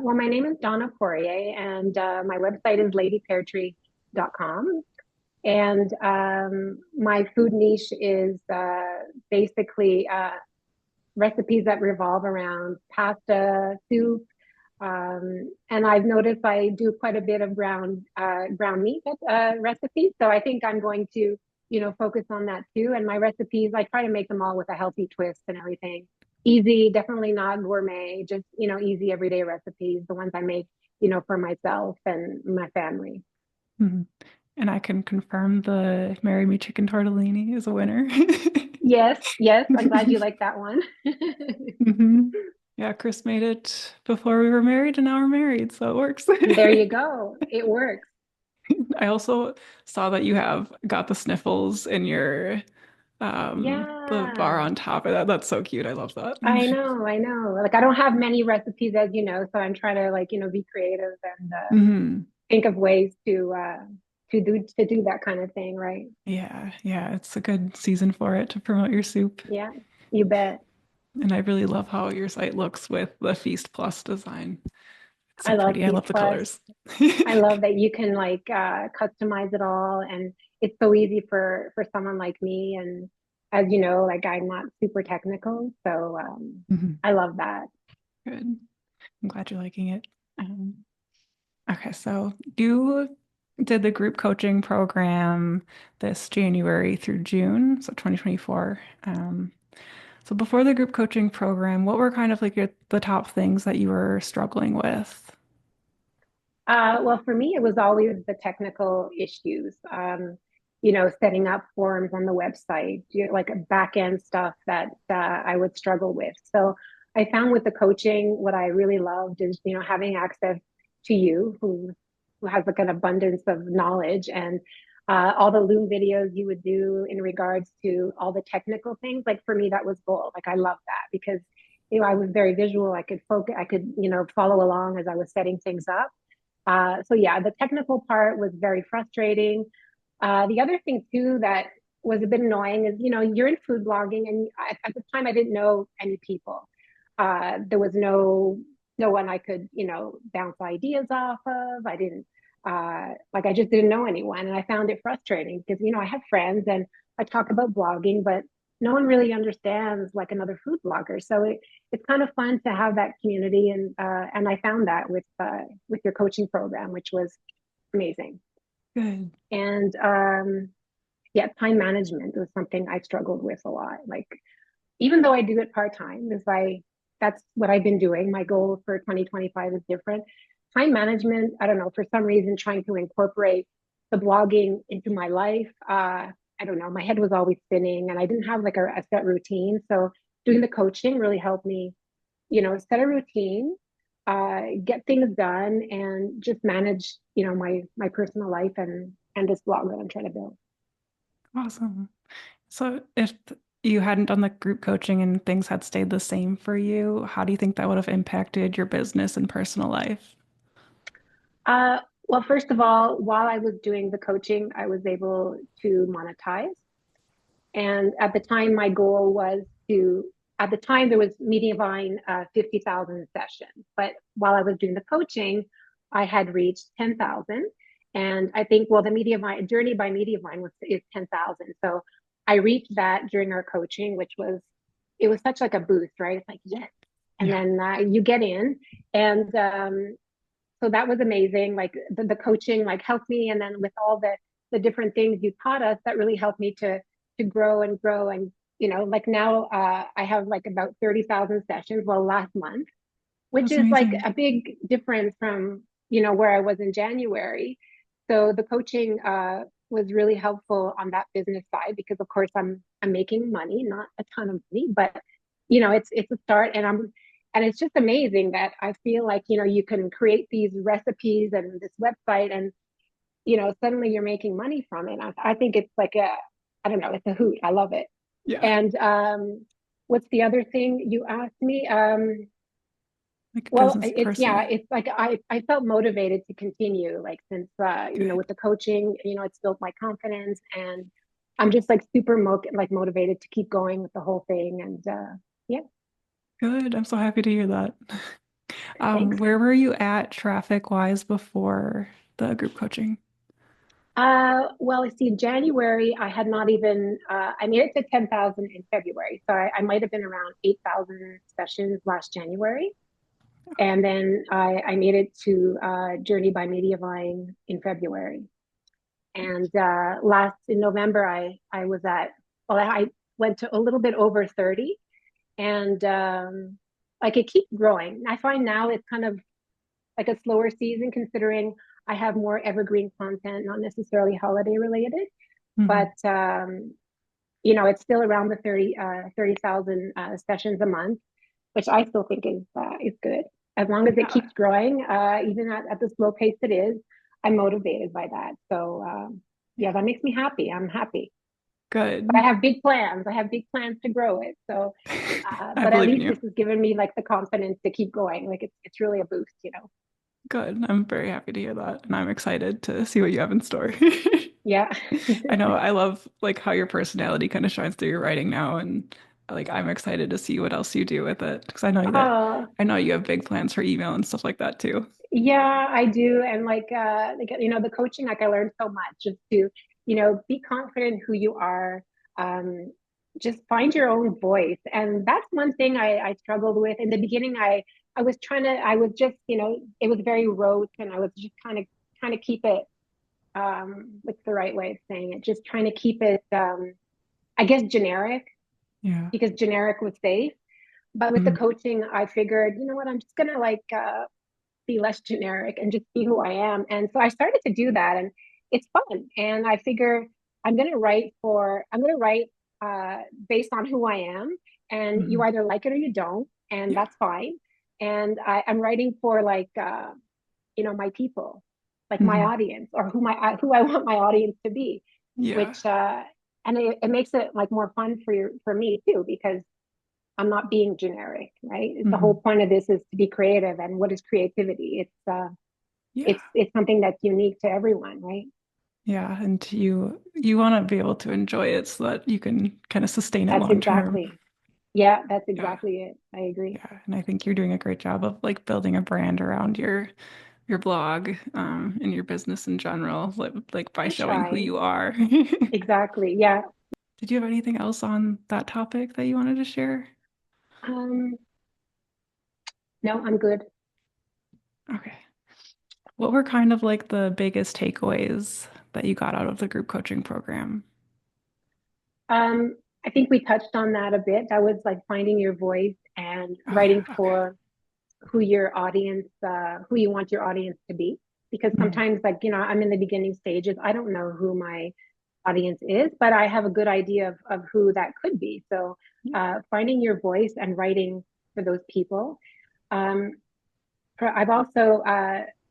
Well, my name is Donna Poirier, and my website is LadyPearTree.com. And my food niche is basically recipes that revolve around pasta, soup, and I've noticed I do quite a bit of ground meat recipes. So I think I'm going to, focus on that too. And my recipes, I try to make them all with a healthy twist and everything. Easy, definitely not gourmet, just, easy everyday recipes, the ones I make, for myself and my family. Mhm. And I can confirm the Marry Me Chicken Tortellini is a winner. Yes, yes, I'm glad you like that one. hmm Yeah, Chris made it before we were married, and now we're married, so it works. There you go. It works. I also saw that you have got the sniffles in your the bar Yeah. on top of that. That's so cute. I love that. I know, I know. Like I don't have many recipes, as you know, so I'm trying to like, be creative and hmm think of ways to do that kind of thing, right? Yeah, yeah, it's a good season for it to promote your soup. Yeah, you bet. And I really love how your site looks with the Feast Plus design. It's so I love pretty. I Feast love the Plus. colors. I love that you can like customize it all, and it's so easy for someone like me. And as you know, like I'm not super technical, so Mhm. I love that. Good. I'm glad you're liking it. Okay, so you did the group coaching program this January through June, so 2024. So before the group coaching program, what were kind of like the top things that you were struggling with? Well, for me, it was always the technical issues. Setting up forms on the website, like back end stuff that I would struggle with. So I found with the coaching, what I really loved is, having access to you, who has like an abundance of knowledge, and all the Loom videos you would do in regards to all the technical things. Like for me, that was gold. Like I love that because I was very visual. I could focus. I could follow along as I was setting things up. So yeah, the technical part was very frustrating. The other thing too that was a bit annoying is, you're in food blogging, and at the time I didn't know any people. There was no one I could, bounce ideas off of. I didn't like I just didn't know anyone, and I found it frustrating because, I have friends and I talk about blogging, but no one really understands like another food blogger. So it's kind of fun to have that community, and I found that with your coaching program, which was amazing. Good. And yeah, time management was something I struggled with a lot. Like even though I do it part time, is I that's what I've been doing. My goal for 2025 is different. Time management, I don't know, for some reason trying to incorporate the blogging into my life. I don't know, my head was always spinning and I didn't have like a set routine. So doing the coaching really helped me, set a routine, get things done, and just manage, my personal life and this blog that I'm trying to build. Awesome. So if you hadn't done the group coaching and things had stayed the same for you, how do you think that would have impacted your business and personal life? Uh, well, first of all, while I was doing the coaching, I was able to monetize. And at the time, my goal was at the time, there was Mediavine 50,000 sessions. But while I was doing the coaching, I had reached 10,000. And I think, well, the Mediavine journey by Mediavine is 10,000. So I reached that during our coaching, it was such like a boost, right? It's like, yes. And Yeah. then you get in, and so that was amazing. Like the coaching like helped me, and then with all the different things you taught us, that really helped me to grow and grow. And like now I have like about 30,000 sessions, well, last month, which That's is like amazing. a big difference from where I was in January. So the coaching was really helpful on that business side because of course I'm making money, not a ton of money, but it's a start. And it's just amazing that I feel like you can create these recipes and this website, and suddenly you're making money from it. I think it's like I don't know, it's a hoot. I love it. Yeah. And what's the other thing you asked me? Like Well, business it's yeah, personal. it's like I felt motivated to continue, like since Good. with the coaching, it's built my confidence, and I'm just like super like motivated to keep going with the whole thing. And yeah. Good. I'm so happy to hear that. Thanks. Where were you at traffic wise before the group coaching? Well, I see, January, I had not even, I made it to 10,000 in February. So I might have been around 8,000 sessions last January. And then I made it to Journey by Mediavine in February. And last in November, I was at, well, I went to a little bit over 30. And like it keeps growing. I find now it's kind of like a slower season considering I have more evergreen content, not necessarily holiday related, Hmm. but it's still around the 30,000 sessions a month, which I still think is good. As long as it Yeah, keeps growing, even at the slow pace it is, I'm motivated by that. So yeah, yeah, that makes me happy. I'm happy. But I good. have big plans. I have big plans to grow it. So, I but at believe in least you. this has given me like the confidence to keep going. Like it's really a boost. Good. I'm very happy to hear that, and I'm excited to see what you have in store. Yeah. I know I love like how your personality kind of shines through your writing now, and like I'm excited to see what else you do with it because Oh, I know you have big plans for email and stuff like that too. yeah, I do. And the coaching, like I learned so much just to, be confident who you are. Um, just find your own voice. And that's one thing I struggled with. In the beginning, I was just, it was very rote and I was just kind of trying to keep it, what's the right way of saying it? Just trying to keep it, I guess, generic Yeah. because generic was safe. But with the Mhm. coaching, I figured, you know what, I'm just gonna be less generic and just be who I am. And so I started to do that and it's fun. And I figure I'm going to write based on who I am. And you Mhm. either like it or you don't. And Yeah. that's fine. And I'm writing for my people, like my Mhm. audience or who I want my audience to be, Yeah. which, and it makes it like more fun for me too, because I'm not being generic, right? The whole Mhm. point of this is to be creative. And what is creativity? Yeah. It's something that's unique to everyone, right? Yeah. And you want to be able to enjoy it so that you can kind of sustain it That's long term. exactly, yeah, that's Yeah. exactly it. I agree. Yeah. And I think you're doing a great job of like building a brand around your blog, and your business in general, like by I'm showing who trying. you are. Exactly. Yeah. Did you have anything else on that topic that you wanted to share? Um, no, I'm good. Okay. What were kind of like the biggest takeaways that you got out of the group coaching program? Um, I think we touched on that a bit. That was like finding your voice and Oh yeah, writing okay. for who you want your audience to be. Because Mhm. sometimes, like, I'm in the beginning stages. I don't know who my audience is, but I have a good idea of who that could be. So, Yeah. finding your voice and writing for those people. Um, I've also,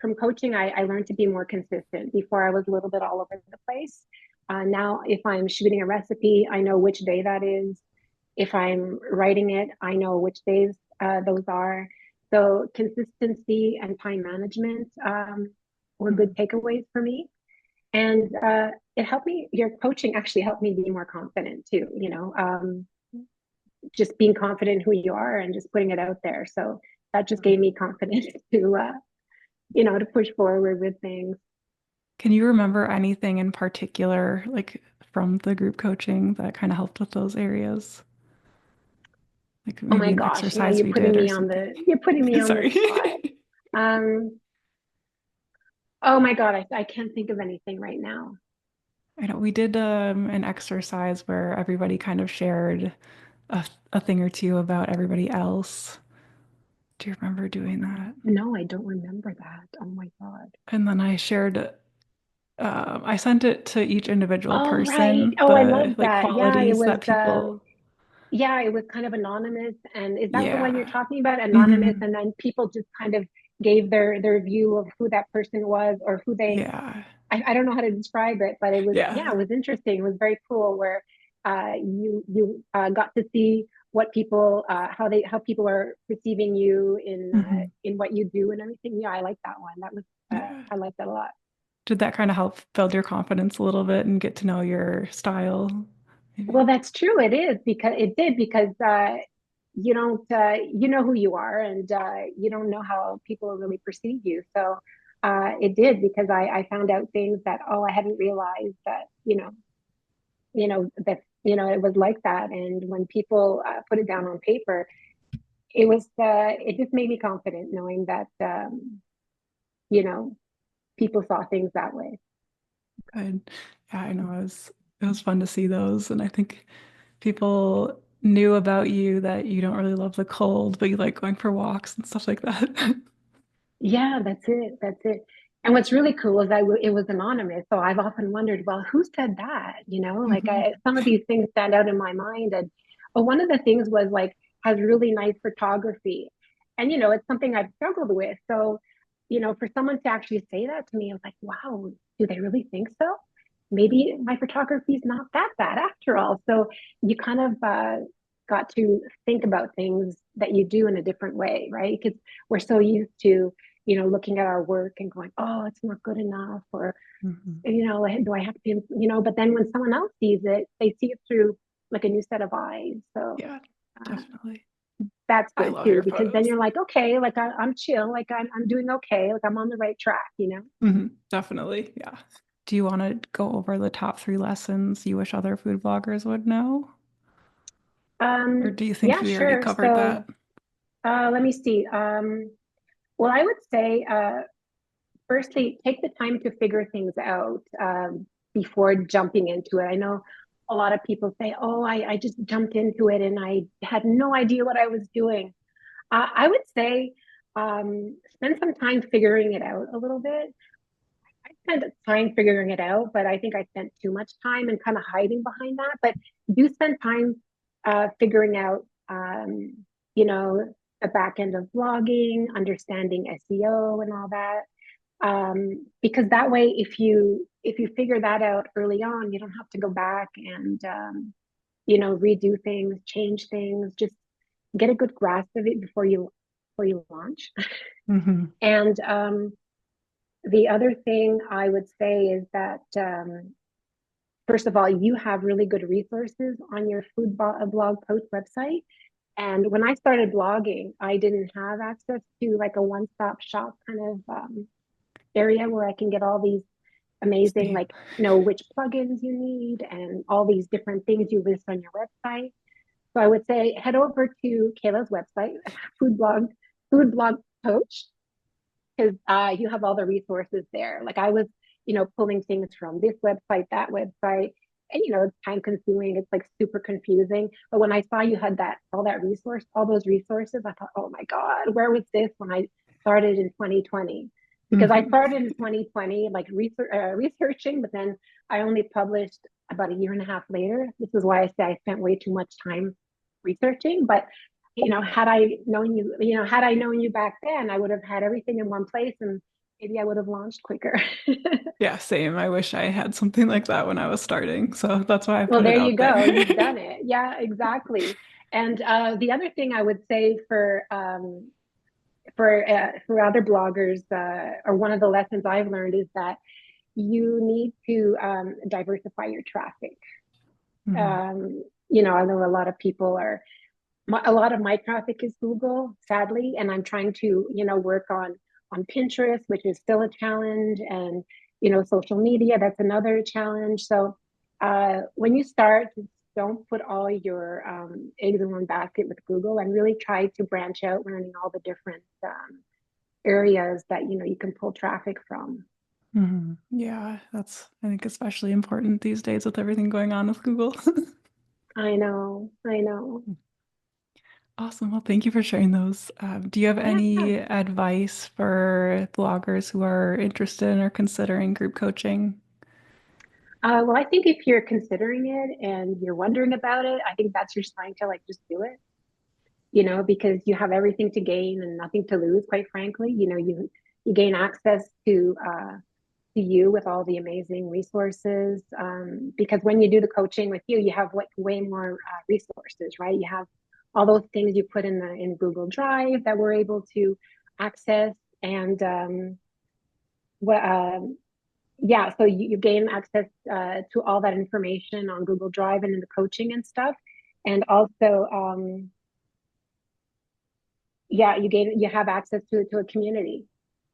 from coaching, I learned to be more consistent. Before I was a little bit all over the place. Now, if I'm shooting a recipe, I know which day that is. If I'm writing it, I know which days those are. So consistency and time management were good Mhm. takeaways for me. And it helped me, your coaching actually helped me be more confident too, just being confident who you are and just putting it out there. So that just gave me confidence to push forward with things. Can you remember anything in particular, like from the group coaching that kind of helped with those areas? Like Oh maybe my an gosh, exercise you did or something. you're putting me on the Sorry. spot. Um, oh my God, I can't think of anything right now. I know we did an exercise where everybody kind of shared a thing or two about everybody else. Do you remember doing that? No, I don't remember that. Oh my God. And then I sent it to each individual Oh, right. person, Oh, I the love like that. Yeah, it qualities was that people, yeah, it was kind of anonymous. And is that the one you're yeah. talking about? Anonymous, Hmm. and then people just kind of gave their view of who that person was or who they Yeah. I don't know how to describe it, but yeah, Yeah. it was interesting. It was very cool where you got to see what people how people are perceiving you Hmm. in what you do and everything. Yeah, I like that one. That was Yeah. I like that a lot. Did that kind of help build your confidence a little bit and get to know your style? Maybe. Well, that's true. It is because it did because you know who you are, and you don't know how people really perceive you. So it did, because I found out things that, oh, I hadn't realized that, that, it was like that. And when people put it down on paper, it just made me confident knowing that, you know, people saw things that way. Good. Yeah, I know it was fun to see those, and I think people knew about you that you don't really love the cold, but you like going for walks and stuff like that. Yeah, that's it. That's it. And what's really cool is it was anonymous. So I've often wondered, well, who said that? Like Mhm. some of these things stand out in my mind. And one of the things was like, has really nice photography. And, it's something I've struggled with. So, for someone to actually say that to me, I was like, wow, do they really think so? Maybe my photography is not that bad after all. So you kind of got to think about things that you do in a different way, right? Because we're so used to, looking at our work and going, oh, it's not good enough, or, Mhm. do I have to be, but then when someone else sees it, they see it through like a new set of eyes. So Yeah, uh, definitely. that's I good love too, your because then photos. you're like, okay, like I'm chill, like I'm doing okay, like I'm on the right track. Definitely. Yeah. Do you want to go over the top three lessons you wish other food bloggers would know? Or do you think Yeah, we already sure. covered So that? let me see. Well, I would say, firstly, take the time to figure things out before jumping into it. I know a lot of people say, oh, I just jumped into it and I had no idea what I was doing. I would say, spend some time figuring it out a little bit. I spent time figuring it out, but I think I spent too much time and kind of hiding behind that. But do spend time figuring out, you know, the back end of blogging, understanding SEO and all that. Because that way, if you figure that out early on, you don't have to go back and, redo things, change things. Just get a good grasp of it before you launch. Hmm. And the other thing I would say is that, first of all, you have really good resources on your blog post website. And when I started blogging, I didn't have access to like a one-stop shop kind of area where I can get all these amazing, Same. like, which plugins you need and all these different things you list on your website. So I would say head over to Kayla's website, food blog, food blog coach, because you have all the resources there. Like I was, pulling things from this website, that website, and it's time consuming. It's like super confusing. But when I saw you had all those resources, I thought, oh my God, where was this when I started in 2020? Because I Hmm. started in 2020, like researching, but then I only published about a year and a half later. This is why I say I spent way too much time researching. But had I known you back then, I would have had everything in one place, and maybe I would have launched quicker. Yeah, same. I wish I had something like that when I was starting. So that's why I Well, put it there you out there. go. You've done it. Yeah, exactly. And the other thing I would say for other bloggers, or one of the lessons I've learned is that you need to diversify your traffic. Mhm. I know a lot of people a lot of my traffic is Google, sadly, and I'm trying to, work on Pinterest, which is still a challenge, and social media, that's another challenge. So when you start, just don't put all your eggs in one basket with Google, and really try to branch out, learning all the different areas that you can pull traffic from. Yeah, that's, I think, especially important these days with everything going on with Google. I know, I know. Awesome. Well, thank you for sharing those. Do you have Yeah. any advice for bloggers who are interested in or considering group coaching? Well, I think if you're considering it and you're wondering about it, I think that's your sign to like just do it. Because you have everything to gain and nothing to lose, quite frankly. You gain access to you with all the amazing resources. Because when you do the coaching with you, you have like way more resources, right? You have all those things you put in Google Drive that we're able to access, and what yeah, so you gain access to all that information on Google Drive and in the coaching and stuff. And also, yeah, you have access to a community.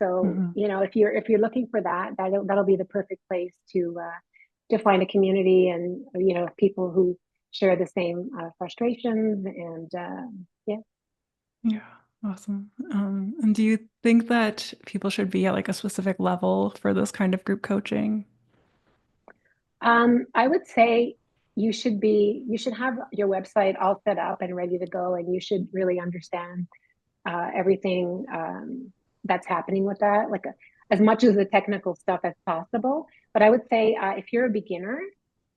So, Hmm. if you're looking for that, that'll be the perfect place to find a community and people who share the same frustrations and yeah. Yeah, awesome. And do you think that people should be at like a specific level for this kind of group coaching? I would say you should have your website all set up and ready to go, and you should really understand everything that's happening with that, like as much as the technical stuff as possible. But I would say if you're a beginner,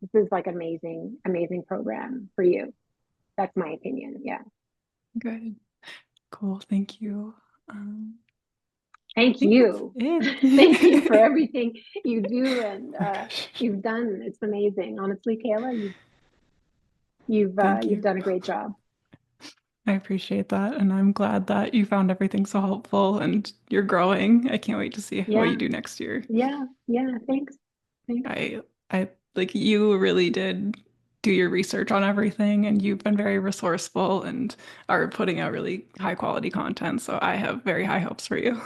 this is like amazing program for you. That's my opinion. Yeah. Good. Cool. Thank you. Um, I Thank think that's you. Thank you for it. everything you do and Oh gosh. you've done. It's amazing. Honestly, Kayla, Thank you've you. done a great job. I appreciate that. And I'm glad that you found everything so helpful and you're growing. I can't wait to see what Yeah. you do next year. Yeah. Thanks. Thanks. I like you really did do your research on everything and you've been very resourceful and are putting out really high quality content. So I have very high hopes for you.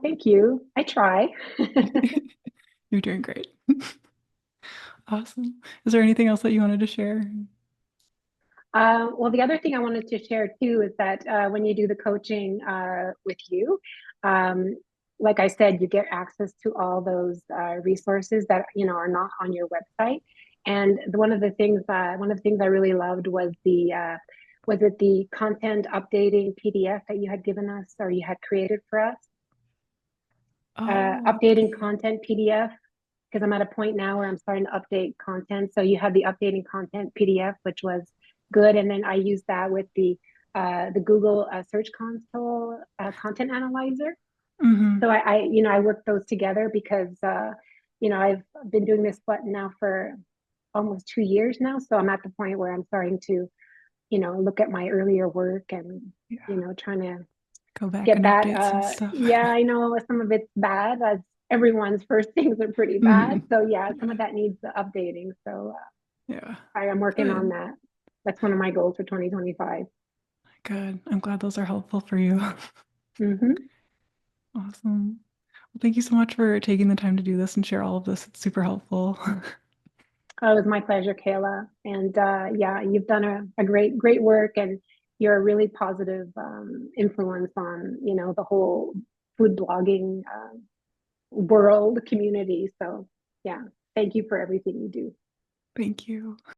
Thank you. I try. You're doing great. Awesome. Is there anything else that you wanted to share? Well, the other thing I wanted to share too is that when you do the coaching with you, um, like I said, you get access to all those resources that are not on your website. And one of the things I really loved was it the content updating PDF that you had given us or you had created for us, Oh, updating the content PDF because I'm at a point now where I'm starting to update content. So you had the updating content PDF, which was good, and then I used that with the Google Search Console content analyzer. So hmm I worked those together because I've been doing this what now for almost 2 years now. So I'm at the point where I'm starting to look at my earlier work and yeah, trying to go back get and that. update some stuff. Yeah, I know some of it's bad, as everyone's first things are pretty bad. Hmm. So yeah, some Yeah, of that needs the updating. So yeah, I am working on good, that. That's one of my goals for 2025. good. I'm glad those are helpful for you. Mm-hmm. Awesome. Well, thank you so much for taking the time to do this and share all of this. It's super helpful. Oh, it was my pleasure, Kayla. And yeah, you've done a great work, and you're a really positive influence on the whole food blogging world community. So yeah, thank you for everything you do. Thank you.